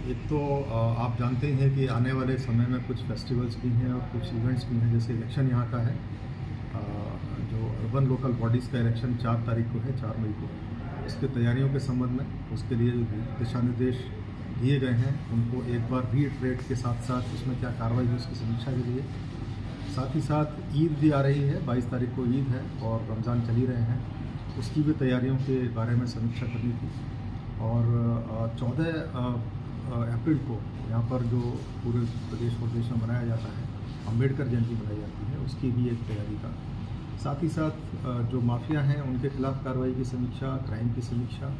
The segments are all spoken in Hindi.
एक तो आप जानते ही हैं कि आने वाले समय में कुछ फेस्टिवल्स भी हैं और कुछ इवेंट्स भी हैं, जैसे इलेक्शन यहाँ का है। जो अर्बन लोकल बॉडीज़ का इलेक्शन 4 तारीख को है, 4 मई को। इसकी तैयारियों के संबंध में उसके लिए जो दिशा निर्देश दिए गए हैं उनको एक बार रीइटरेट के साथ साथ उसमें क्या कार्रवाई हुई उसकी समीक्षा के लिए, साथ ही साथ ईद भी आ रही है, 22 तारीख को ईद है और रमज़ान चल ही रहे हैं, उसकी भी तैयारियों के बारे में समीक्षा करनी थी। और 14 अप्रैल को यहाँ पर जो पूरे प्रदेश और देश में मनाया जाता है, अम्बेडकर जयंती मनाई जाती है, उसकी भी एक तैयारी का, साथ ही साथ जो माफिया हैं उनके खिलाफ कार्रवाई की समीक्षा, क्राइम की समीक्षा,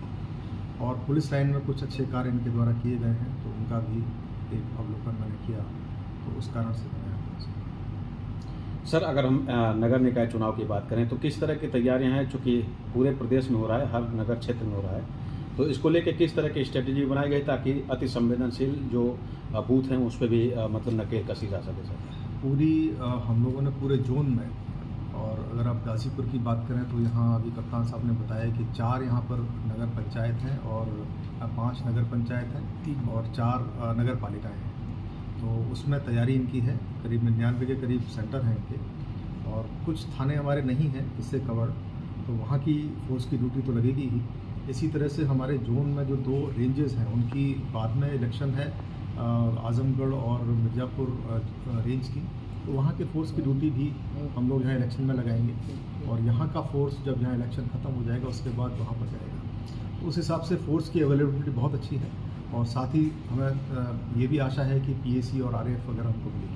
और पुलिस लाइन में कुछ अच्छे कार्य इनके द्वारा किए गए हैं तो उनका भी एक अवलोकन मैंने किया, तो उस कारण से बनाया। सर, अगर हम नगर निकाय चुनाव की बात करें तो किस तरह की तैयारियां हैं, चूँकि पूरे प्रदेश में हो रहा है, हर नगर क्षेत्र में हो रहा है, तो इसको लेकर किस तरह की स्ट्रेटेजी बनाई गई ताकि अति संवेदनशील जो बूथ हैं उस पर भी मतलब नकेल कसी जा सके? सर, पूरी हम लोगों ने पूरे जोन में, और अगर आप गाजीपुर की बात करें तो यहाँ अभी कप्तान साहब ने बताया कि 4 यहाँ पर नगर पंचायत हैं और 5 नगर पंचायत हैं, 3 और 4 नगर पालिकाएँ हैं। तो उसमें तैयारी इनकी है, करीब 99 के करीब सेंटर हैं इनके, और कुछ थाने हमारे नहीं हैं इससे कवर्ड, तो वहाँ की फोर्स की ड्यूटी तो लगेगी ही। इसी तरह से हमारे जोन में जो 2 रेंजेस हैं उनकी बाद में इलेक्शन है, आजमगढ़ और मिर्ज़ापुर रेंज की, तो वहाँ के फोर्स की ड्यूटी भी हम लोग यहाँ इलेक्शन में लगाएंगे, और यहाँ का फोर्स जब यहाँ इलेक्शन ख़त्म हो जाएगा उसके बाद वहाँ पर जाएगा। तो उस हिसाब से फोर्स की अवेलेबिलिटी बहुत अच्छी है, और साथ ही हमें ये भी आशा है कि पीएसी और आरएएफ वगैरह हमको मिलेगी।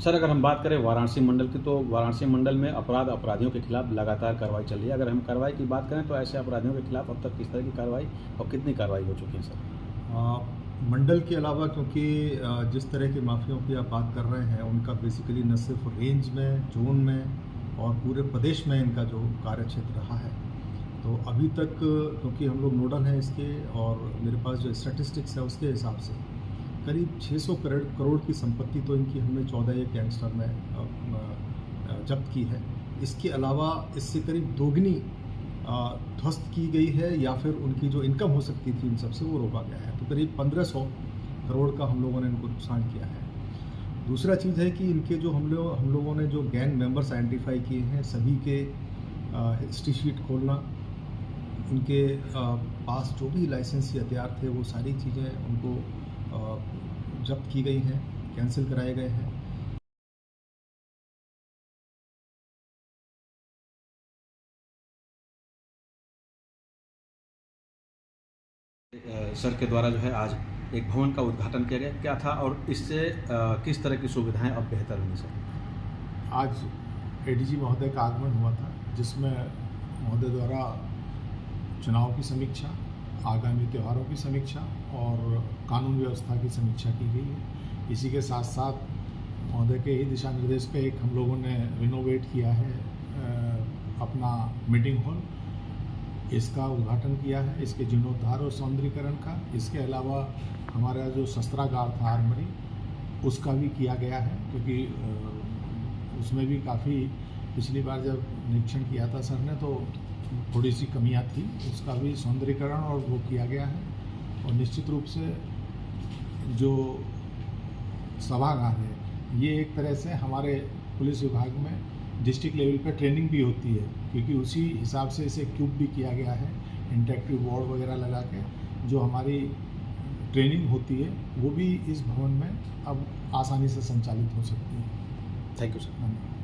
सर, अगर हम बात करें वाराणसी मंडल की, तो वाराणसी मंडल में अपराधियों के खिलाफ लगातार कार्रवाई चल रही है। अगर हम कार्रवाई की बात करें तो ऐसे अपराधियों के खिलाफ अब तक किस तरह की कार्रवाई और कितनी कार्रवाई हो चुकी है? सर, मंडल के अलावा, क्योंकि जिस तरह के माफियाओं की आप बात कर रहे हैं उनका बेसिकली न सिर्फ रेंज में, जोन में और पूरे प्रदेश में इनका जो कार्य क्षेत्र रहा है, तो अभी तक क्योंकि हम लोग नोडल हैं इसके, और मेरे पास जो स्टैटिस्टिक्स है उसके हिसाब से करीब 600 करोड़ की संपत्ति तो इनकी हमने 14 गैंगस्टर में जब्त की है। इसके अलावा इससे करीब दोगुनी ध्वस्त की गई है, या फिर उनकी जो इनकम हो सकती थी इन सबसे वो रोका गया है। तो करीब 1500 करोड़ का हम लोगों ने इनको नुकसान किया है। दूसरा चीज़ है कि इनके जो हम लोगों ने जो गैंग मेंबर्स आइडेंटिफाई किए हैं, सभी के हिस्ट्री शीट खोलना, उनके पास जो भी लाइसेंसी हथियार थे वो सारी चीज़ें उनको जब्त की गई हैं, कैंसिल कराए गए हैं। सर के द्वारा जो है आज एक भवन का उद्घाटन किया गया, क्या था और इससे किस तरह की सुविधाएं अब बेहतर होंगी? सर, आज एडीजी महोदय का आगमन हुआ था, जिसमें महोदय द्वारा चुनाव की समीक्षा, आगामी त्योहारों की समीक्षा और कानून व्यवस्था की समीक्षा की गई है। इसी के साथ साथ महोदय के ही दिशा निर्देश पे एक हम लोगों ने रिनोवेट किया है अपना मीटिंग हॉल, इसका उद्घाटन किया है, इसके जीर्णोद्धार और सौंदर्यीकरण का। इसके अलावा हमारा जो शस्त्रागार था आर्मरी, उसका भी किया गया है, क्योंकि उसमें भी काफ़ी पिछली बार जब निरीक्षण किया था सर ने तो थोड़ी सी कमियां थी, उसका भी सौंदर्यीकरण और वो किया गया है। और निश्चित रूप से जो सभागार है, ये एक तरह से हमारे पुलिस विभाग में डिस्ट्रिक्ट लेवल पे ट्रेनिंग भी होती है, क्योंकि उसी हिसाब से इसे क्यूब भी किया गया है, इंटरेक्टिव बोर्ड वगैरह लगा के जो हमारी ट्रेनिंग होती है वो भी इस भवन में अब आसानी से संचालित हो सकती है। Thank you sir. धन्यवाद।